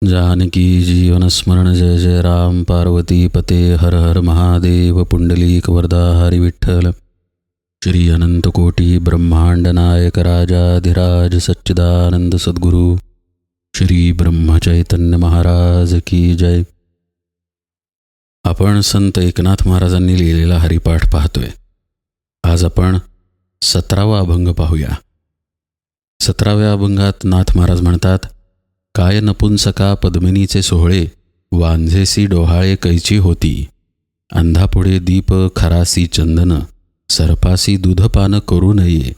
जानकी जीवन स्मरण जय जय राम पार्वती पते हर हर महादेव पुंडलीक वरदा हरि विठ्ठल श्री अनंत कोटी ब्रह्मांड नायक राजाधिराज सच्चिदानंद सद्गुरु श्री ब्रह्मचैतन्य महाराज की जय. आपण संत एकनाथ महाराजांनी लिहिलेला हरिपाठ पाहतोय. आज आपण 17वा अभंग पाहूया. 17व्या अभंगात नाथ महाराज म्हणतात, काय नपुंसका पद्मिनीचे सोहळे, वांझेसी डोहाळे कैची होती. अंधापुढे दीप खरासी चंदन, सर्पासी दूधपान करू नये.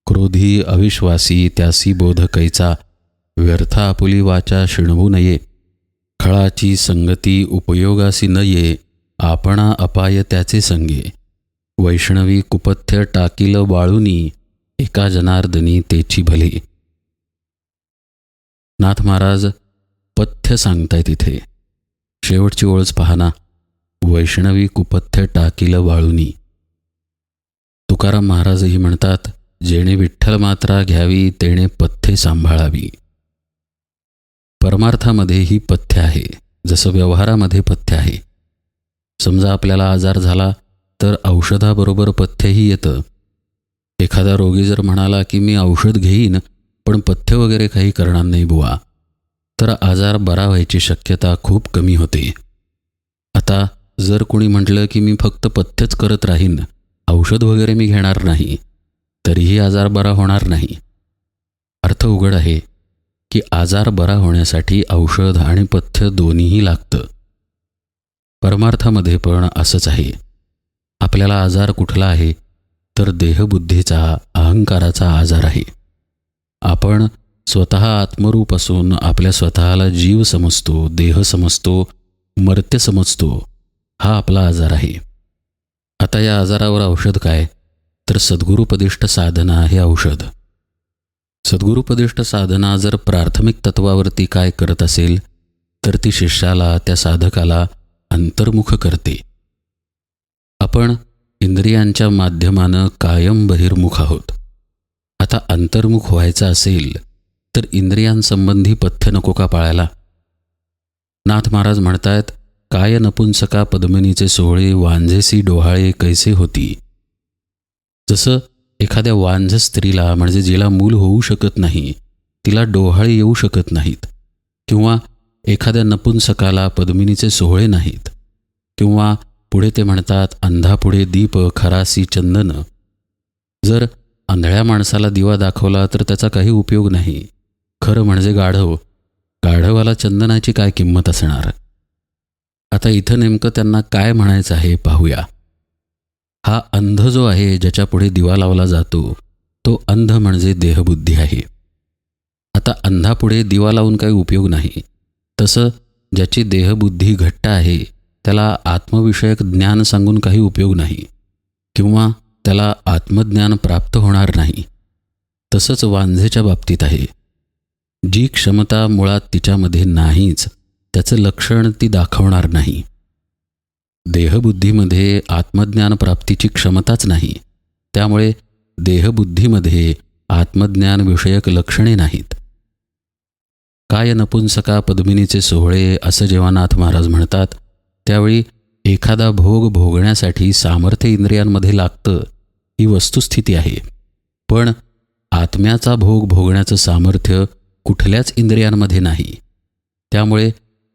क्रोधी अविश्वासी त्यासी बोध कैचा, व्यर्थ आपुली वाचा शिणवू नये. खळाची संगती उपयोगासी नये, आपणा अपाय त्याचे संगे. वैष्णवी कुपथ्य टाकील बाळुनी, एका जनार्दनी तेची भली. नाथ महाराज पथ्य सांगतायत इथे. शेवटची ओळच पाहना, वैष्णवी कुपथ्य टाकील वाळुनी. तुकाराम महाराजही म्हणतात, जेणे विठ्ठल मात्रा घ्यावी तेणे पथ्ये सांभाळावी. परमार्थामध्ये ही पथ्य आहे, जसं व्यवहारामध्ये पथ्य आहे. समजा आपल्याला आजार झाला तर औषधाबरोबर पथ्यही येतं. एखादा रोगी जर म्हणाला की मी औषध घेईन पण पथ्य वगैरे काही करणार नाही बुवा, तर आजार बरा व्हायची शक्यता खूप कमी होते. आता जर कोणी म्हटलं की मी फक्त पथ्यच करत राहीन, औषध वगैरे मी घेणार नाही, तरीही आजार बरा होणार नाही. अर्थ उघड आहे की आजार बरा होण्यासाठी औषध आणि पथ्य दोन्हीही लागतं. परमार्थामध्ये पण असंच आहे. आपल्याला आजार कुठला आहे तर देहबुद्धीचा, अहंकाराचा आजार आहे. आपण स्वतः आत्मरूप असून आपल्या स्वतःला जीव समजतो, देह समजतो, मर्त्य समजतो. हा आपला आजार आहे. आता या आजारावर औषध काय तर सद्गुरुपदिष्ट साधना हे औषध. सद्गुरुपदिष्ट साधना जर प्राथमिक तत्वावरती काय करत असेल तर ती शिष्याला, त्या साधकाला अंतर्मुख करते. आपण इंद्रियांच्या माध्यमानं कायम बहिर्मुख आहोत. आता अंतर्मुख व्हायचं असेल तर इंद्रियांसंबंधी पथ्य नको का पाळायला? नाथ महाराज म्हणतात, काय नपुंसका पद्मिनीचे सोहळे, वांझेसी डोहाळे कैसे होती. जसं एखाद्या वांझ स्त्रीला, म्हणजे जिला मूल होऊ शकत नाही, तिला डोहाळे येऊ शकत नाहीत, किंवा एखाद्या नपुंसकाला पद्मिनीचे सोहळे नाहीत, किंवा पुढे ते म्हणतात, अंधापुढे दीप खरासी चंदन. जर आंधळ्या माणसाला दिवा दाखवला तर त्याचा काही उपयोग नाही. खरं म्हणजे गाढवाला चंदनाची काय किंमत असणार. आता इथं नेमकं त्यांना काय म्हणायचं आहे पाहूया. हा अंध जो आहे, ज्याच्यापुढे दिवा लावला जातो, तो अंध म्हणजे देहबुद्धी आहे. आता अंधापुढे दिवा लावून काही उपयोग नाही. तसं ज्याची देहबुद्धी घट्ट आहे त्याला आत्मविषयक ज्ञान सांगून काही उपयोग नाही, किंवा त्याला आत्मज्ञान प्राप्त होणार नाही. तसंच वांझेच्या बाबतीत आहे. जी क्षमता मुळात तिच्यामध्ये नाहीच, त्याचं लक्षण ती दाखवणार नाही. देहबुद्धीमध्ये आत्मज्ञान प्राप्तीची क्षमताच नाही, त्यामुळे देहबुद्धीमध्ये आत्मज्ञानविषयक लक्षणे नाहीत. काय नपुंसका पद्मिनीचे सोहळे असं जेव्हा नाथ महाराज म्हणतात, त्यावेळी एखादा भोग भोगण्यासाठी सामर्थ्य इंद्रियांमध्ये लागतं, ही वस्तुस्थिती आहे. पण आत्म्याचा भोग भोगण्याचं सामर्थ्य कुठल्याच इंद्रियांमध्ये नाही. त्यामुळे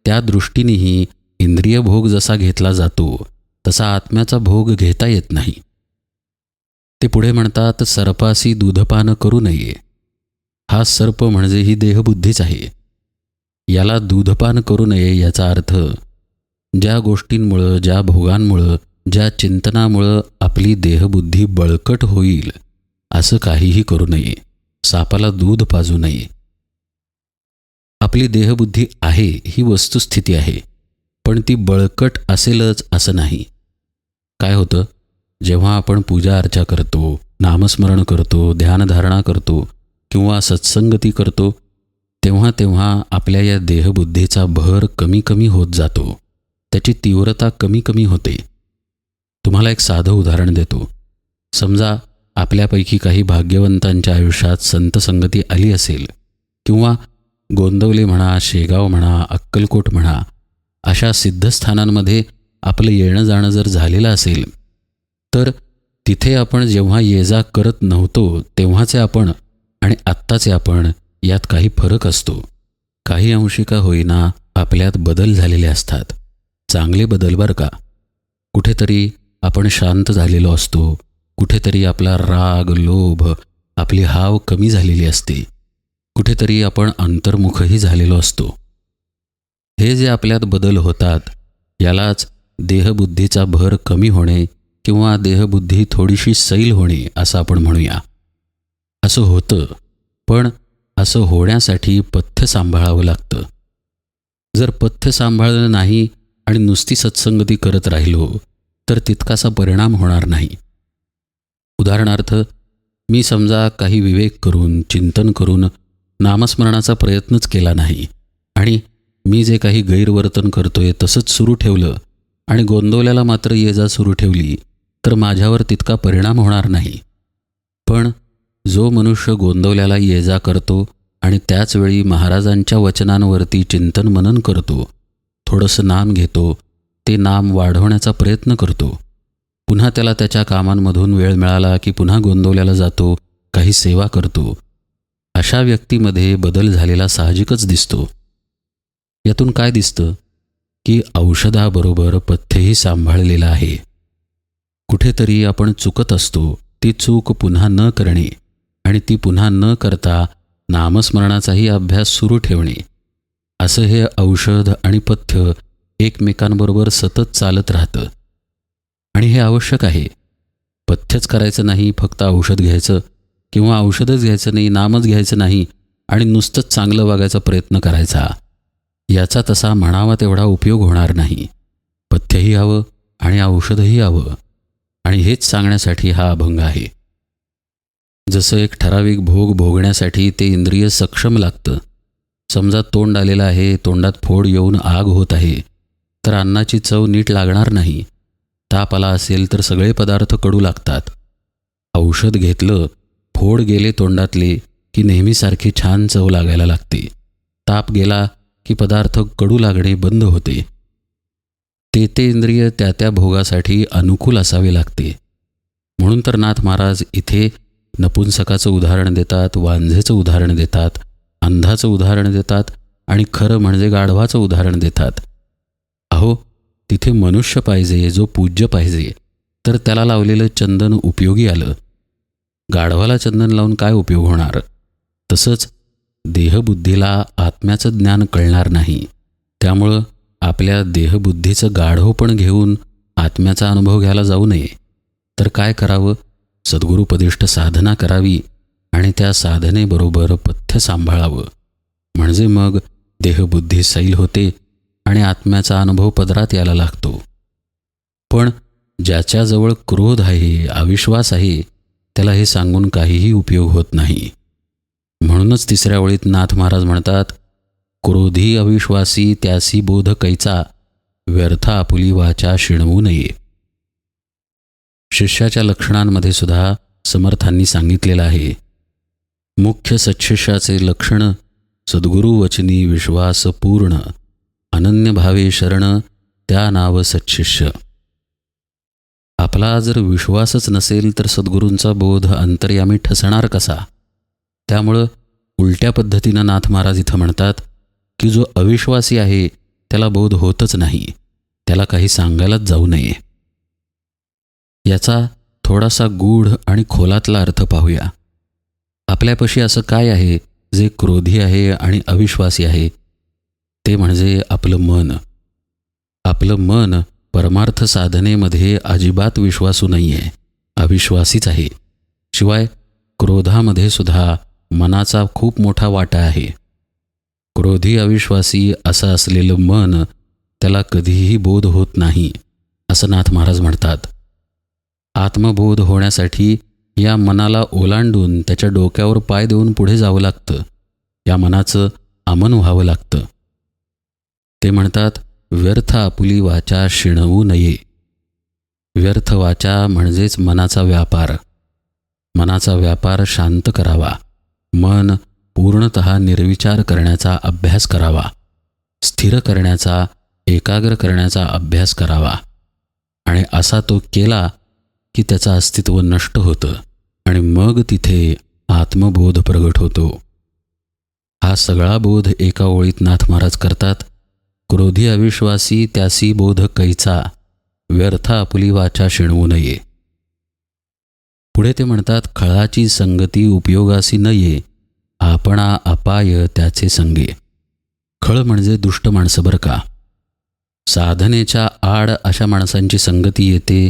त्या दृष्टीनेही इंद्रिय भोग जसा घेतला जातो तसा आत्म्याचा भोग घेता येत नाही. ते पुढे म्हणतात, सर्पासी दूधपान करू नये. हा सर्प म्हणजे ही देहबुद्धीच आहे. याला दूधपान करू नये याचा अर्थ, ज्या गोष्टींमुळं, ज्या भोगांमुळं, ज्या चिंतनामुळं आपली देहबुद्धी बळकट होईल असं काहीही करू नये. सापाला दूध पाजू नये. आपली देहबुद्धी आहे ही वस्तुस्थिती आहे, पण ती बळकट असेलच असं नाही. काय होतं, जेव्हा आपण पूजा अर्चा करतो, नामस्मरण करतो, ध्यानधारणा करतो किंवा सत्संगती करतो, तेव्हा तेव्हा आपल्या या देहबुद्धीचा भर कमी कमी होत जातो, त्याची तीव्रता कमी कमी होते. तुम्हाला एक साधं उदाहरण देतो. समजा आपल्यापैकी काही भाग्यवंतांच्या आयुष्यात संत संगती आली असेल, किंवा गोंदवले म्हणा, शेगाव म्हणा, अक्कलकोट म्हणा, अशा सिद्धस्थानांमध्ये आपलं येणं जाणं जर झालेलं असेल, तर तिथे आपण जेव्हा ये जा करत नव्हतो तेव्हाचे आपण आणि आत्ताचे आपण यात काही फरक असतो. काही अंशी का होईना आपल्यात बदल झालेले असतात, चांगले बदल बरं का. कुठेतरी आपण शांत झालेलो असतो, कुठेतरी आपला राग, लोभ, आपली हाव कमी झालेली असते, कुठेतरी आपण अंतर्मुखही झालेलो असतो. हे जे आपल्यात बदल होतात यालाच देहबुद्धीचा भर कमी होणे किंवा देहबुद्धी थोडीशी सैल होणे असं आपण म्हणूया. असं होतं, पण असं होण्यासाठी पथ्य सांभाळावं लागतं. जर पथ्य सांभाळलं नाही आणि नुसती सत्संगती करत राहिलो तर तितकासा परिणाम होणार नाही. उदाहरणार्थ, मी समजा काही विवेक करून, चिंतन करून नामस्मरणाचा प्रयत्नच केला नाही आणि मी जे काही गैरवर्तन करतोय तसंच सुरू ठेवलं आणि गोंदवल्याला मात्र ये जा सुरू ठेवली, तर माझ्यावर तितका परिणाम होणार नाही. पण जो मनुष्य गोंदवल्याला ये जा करतो आणि त्याचवेळी महाराजांच्या वचनांवरती चिंतन मनन करतो, थोडंसं नाम घेतो, ते नाम वाढवण्याचा प्रयत्न करतो, पुन्हा त्याला त्याच्या कामांमधून वेळ मिळाला की पुन्हा गोंदवल्याला जातो, काही सेवा करतो, अशा व्यक्तीमध्ये बदल झालेला साहजिकच दिसतो. यातून काय दिसतं की औषधाबरोबर पथ्यही सांभाळलेलं आहे. कुठेतरी आपण चुकत असतो, ती चूक पुन्हा न करणे आणि ती पुन्हा न करता नामस्मरणाचाही अभ्यास सुरू ठेवणे, असं हे औषध आणि पथ्य एकमेकांबरोबर सतत चालत राहतं. आणि हे आवश्यक आहे. पथ्यच करायचं नाही, फक्त औषध घ्यायचं, किंवा औषधच घ्यायचं नाही, नामच घ्यायचं नाही आणि नुसतंच चांगलं वागायचा प्रयत्न करायचा, याचा तसा म्हणावा तेवढा उपयोग होणार नाही. पथ्यही हवं आणि औषधही हवं, आणि हेच सांगण्यासाठी हा अभंग आहे. जसं एक ठराविक भोग भोगण्यासाठी ते इंद्रिय सक्षम लागतं. समजा तोंड आलेलं आहे, तोंडात फोड येऊन आग होत आहे, तर अन्नाची चव नीट लागणार नाही. ताप आला असेल तर सगळे पदार्थ कडू लागतात. औषध घेतलं, फोड गेले तोंडातले की नेहमीसारखी छान चव लागायला लागते. ताप गेला की पदार्थ कडू लागणे बंद होते. ते इंद्रिय त्या भोगासाठी अनुकूल असावे लागते. म्हणून तर नाथ महाराज इथे नपुंसकाचं उदाहरण देतात, वांझेचं उदाहरण देतात, अंधाचं उदाहरण देतात आणि खरं म्हणजे गाढवाचं उदाहरण देतात. अहो, तिथे मनुष्य पाहिजे, जो पूज्य पाहिजे, तर त्याला लावलेलं चंदन उपयोगी आलं. गाढवाला चंदन लावून काय उपयोग होणार? तसंच देहबुद्धीला आत्म्याचं ज्ञान कळणार नाही. त्यामुळं आपल्या देहबुद्धीचं गाढवपण घेऊन आत्म्याचा अनुभव घ्यायला जाऊ नये. तर काय करावं? सद्गुरुपदिष्ट साधना करावी आणि त्या साधनेबरोबर पथ्य सांभाळावं. म्हणजे मग देहबुद्धी सैल होते आणि आत्म्याचा अनुभव पदरात यायला लागतो. पण ज्याच्याजवळ क्रोध आहे, अविश्वास आहे, त्याला हे सांगून काहीही उपयोग होत नाही. म्हणूनच तिसऱ्या ओळीत नाथ महाराज म्हणतात, क्रोधी अविश्वासी त्यासी बोध कैचा, व्यर्थ आपुली वाचा शिणवू नये. शिष्याच्या लक्षणांमध्ये सुद्धा समर्थांनी सांगितलेलं आहे, मुख्य सत्शिष्याचे लक्षण सद्गुरु वचनी विश्वास पूर्ण, अनन्य भावे शरण त्या नाव सत्शिष्य. आपला जर विश्वासच नसेल तर सद्गुरूंचा बोध अंतर्यामी ठसणार कसा? त्यामुळं उलट्या पद्धतीनं नाथ महाराज इथं म्हणतात की जो अविश्वासी आहे त्याला बोध होतच नाही, त्याला काही सांगायलाच जाऊ नये. याचा थोडासा गूढ आणि खोलातला अर्थ पाहूया. आपल्यापाशी असं काय आहे जे क्रोधी आहे आणि अविश्वासी आहे? ते म्हणजे आपलं मन. आपलं मन परमार्थ साधनेमध्ये अजिबात विश्वासू नाही आहे, अविश्वासीच आहे. शिवाय क्रोधामध्ये सुद्धा मनाचा खूप मोठा वाटा आहे. क्रोधी अविश्वासी असं असलेलं मन त्याला कधीही बोध होत नाही, असं नाथ महाराज म्हणतात. आत्मबोध होण्यासाठी या मनाला ओलांडून त्याच्या डोक्यावर पाय देऊन पुढे जावं लागतं. या मनाचं अमन व्हावं लागतं. ते म्हणतात, व्यर्थ आपुली वाचा शिणवू नये. व्यर्थ वाचा म्हणजेच मनाचा व्यापार. मनाचा व्यापार शांत करावा. मन पूर्णतः निर्विचार करण्याचा अभ्यास करावा, स्थिर करण्याचा, एकाग्र करण्याचा अभ्यास करावा. आणि असा तो केला की त्याचं अस्तित्व नष्ट होतं आणि मग तिथे आत्मबोध प्रगट होतो. हा सगळा बोध एका ओळीत नाथ महाराज करतात. क्रोधी अविश्वासी त्यासी बोध कैचा, व्यर्थ आपुली वाचा शिणवू नये. पुढे ते म्हणतात, खळाची संगती उपयोगासी नये, आपणा अपाय त्याचे संगे. खळ म्हणजे दुष्ट माणसं बरं का. साधनेच्या आड अशा माणसांची संगती येते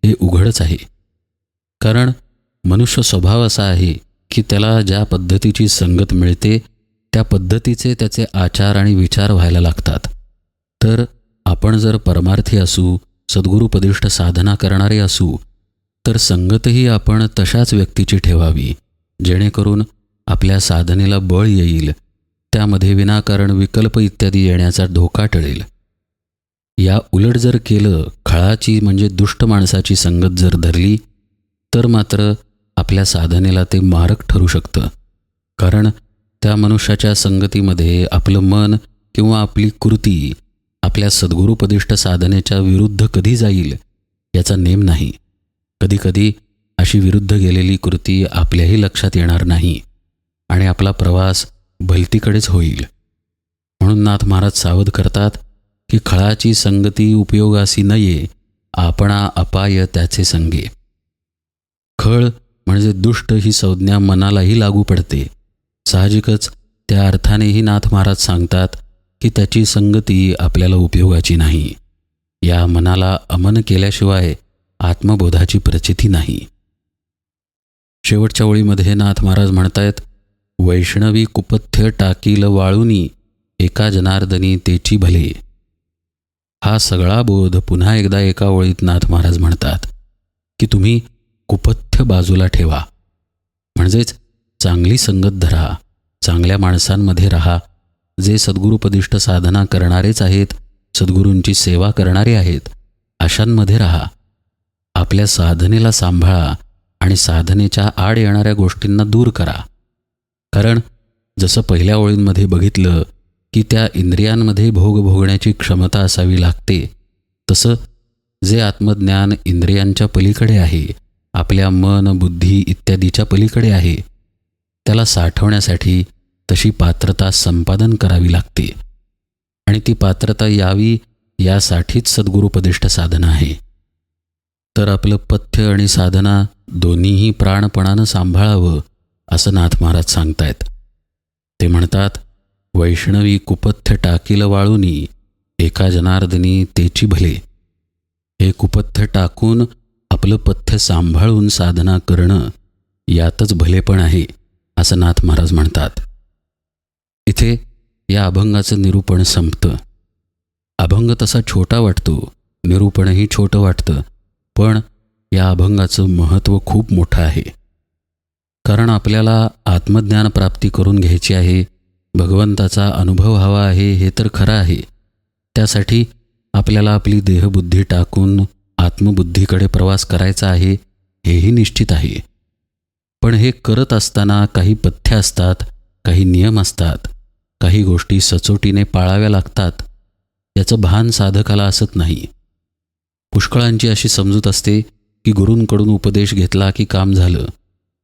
हे उघडच आहे. कारण मनुष्य स्वभाव असा आहे की त्याला ज्या पद्धतीची संगत मिळते त्या पद्धतीचे त्याचे आचार आणि विचार व्हायला लागतात. तर आपण जर परमार्थी असू, सद्गुरुपदिष्ट साधना करणारे असू, तर संगतही आपण तशाच व्यक्तीची ठेवावी, जेणेकरून आपल्या साधनेला बळ येईल, त्यामध्ये विनाकारण विकल्प इत्यादी येण्याचा धोका टळेल. या उलट जर केलं, खळाची म्हणजे दुष्ट माणसाची संगत जर धरली, तर मात्र आपल्या साधनेला ते मारक ठरू शकतं. कारण त्या मनुष्याच्या संगतीमध्ये आपलं मन किंवा आपली कृती आपल्या सद्गुरुपदिष्ट साधनेच्या विरुद्ध कधी जाईल याचा नेम नाही. कधीकधी अशी विरुद्ध गेलेली कृती आपल्याही लक्षात येणार नाही आणि आपला प्रवास भलतीकडेच होईल. म्हणून नाथ महाराज सावध करतात की खळाची संगती उपयोगासी नये, आपणा अपाय त्याचे संगे. खळ म्हणजे दुष्ट ही संज्ञा मनालाही लागू पडते. साहजिकच त्या अर्थानेही नाथ महाराज सांगतात की त्याची संगती आपल्याला उपयोगाची नाही. या मनाला अमन केल्याशिवाय आत्मबोधाची प्रचिती नाही. शेवटच्या ओळीमध्ये नाथ महाराज म्हणतायत, वैष्णवी कुपथ्य टाकील वाळूनी, एका जनार्दनी तेची भले. हा सगळा बोध पुन्हा एकदा एका ओळीत नाथ महाराज म्हणतात की तुम्ही कुपथ्य बाजूला ठेवा, म्हणजेच चांगली संगत धरा, चांगल्या माणसांमध्ये राहा, जे सद्गुरुपदिष्ट साधना करणारेच आहेत, सद्गुरूंची सेवा करणारे आहेत, अशांमध्ये राहा. आपल्या साधनेला सांभाळा आणि साधनेच्या आड येणाऱ्या गोष्टींना दूर करा. कारण जसं पहिल्या ओळींमध्ये बघितलं की त्या इंद्रियांमध्ये भोग भोगण्याची क्षमता असावी लागते, तसं जे आत्मज्ञान इंद्रियांच्या पलीकडे आहे, आपल्या मन, बुद्धी इत्यादीच्या पलीकडे आहे, त्याला साठवण्यासाठी तशी पात्रता संपादन करावी लागते. आणि ती पात्रता यावी यासाठीच सद्गुरुपदिष्ट साधना आहे. तर आपलं पथ्य आणि साधना दोन्हीही प्राणपणानं सांभाळावं असं नाथ महाराज सांगतायत. ते म्हणतात, वैष्णवी कुपथ्य टाकील वाळूनी, एका जनार्दनी तेची भले. हे कुपथ्य टाकून आपलं पथ्य सांभाळून साधना करणं यातच भलेपण आहे असं नाथ महाराज म्हणतात. इथे या अभंगाचं निरूपण संपतं. अभंग तसा छोटा वाटतो, निरूपणही छोटं वाटतं, पण या अभंगाचं महत्त्व खूप मोठं आहे. कारण आपल्याला आत्मज्ञान प्राप्ती करून घ्यायची आहे, भगवंताचा अनुभव हवा आहे, हे तर खरं आहे. त्यासाठी आपल्याला आपली देहबुद्धी टाकून आत्मबुद्धीकडे प्रवास करायचा आहे, हेही निश्चित आहे. पण हे करत असताना काही पथ्य असतात, काही नियम असतात, काही गोष्टी सचोटीने पाळाव्या लागतात. याचं भान साधकाला असत नाही. पुष्कळांची अशी समजूत असते की गुरूंकडून उपदेश घेतला की काम झालं.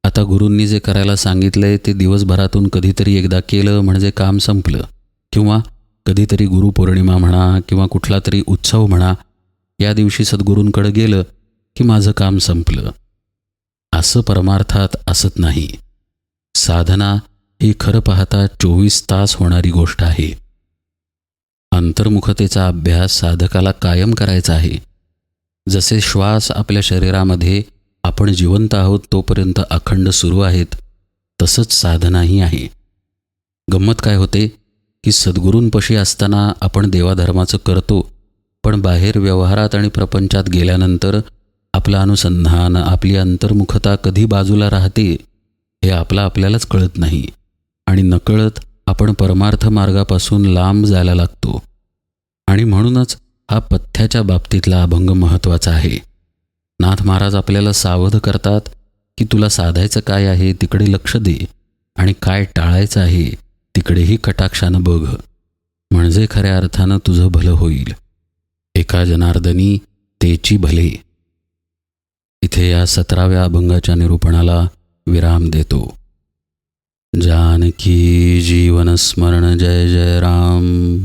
आता गुरूंनी जे करायला सांगितलंय ते दिवसभरातून कधीतरी एकदा केलं म्हणजे काम संपलं. किंवा कधीतरी गुरुपौर्णिमा म्हणा किंवा कुठला तरी उत्सव म्हणा, या दिवशी सद्गुरूंकडे गेलं की माझं काम संपलं. असं परमार्थात असत नाही. साधना ही खरं पाहता 24 तास होणारी गोष्ट आहे. अंतर्मुखतेचा अभ्यास साधकाला कायम करायचा आहे. जसे श्वास आपल्या शरीरामध्ये आपण जिवंत आहोत तोपर्यंत अखंड सुरू आहेत, तसंच साधनाही आहे. गंमत काय होते की सद्गुरूंपाशी असताना आपण देवाधर्माचं करतो, पण बाहेर व्यवहारात आणि प्रपंचात गेल्यानंतर आपलं अनुसंधान, आपली अंतर्मुखता कधी बाजूला राहते हे आपल्यालाच कळत नाही आणि नकळत आपण परमार्थ मार्गापासून लांब जायला लागतो. आणि म्हणूनच हा पथ्याच्या बाबतीतला अभंग महत्त्वाचा आहे. नाथ महाराज आपल्याला सावध करतात की तुला साधायचं काय आहे तिकडे लक्ष दे, आणि काय टाळायचं आहे तिकडेही कटाक्षानं बघ, म्हणजे खऱ्या अर्थानं तुझं भलं होईल. एका जनार्दनी तेची भले. इथे या 17व्या अभंगाच्या निरूपणाला विराम देतो. जानकी जीवन स्मरण जय जय राम.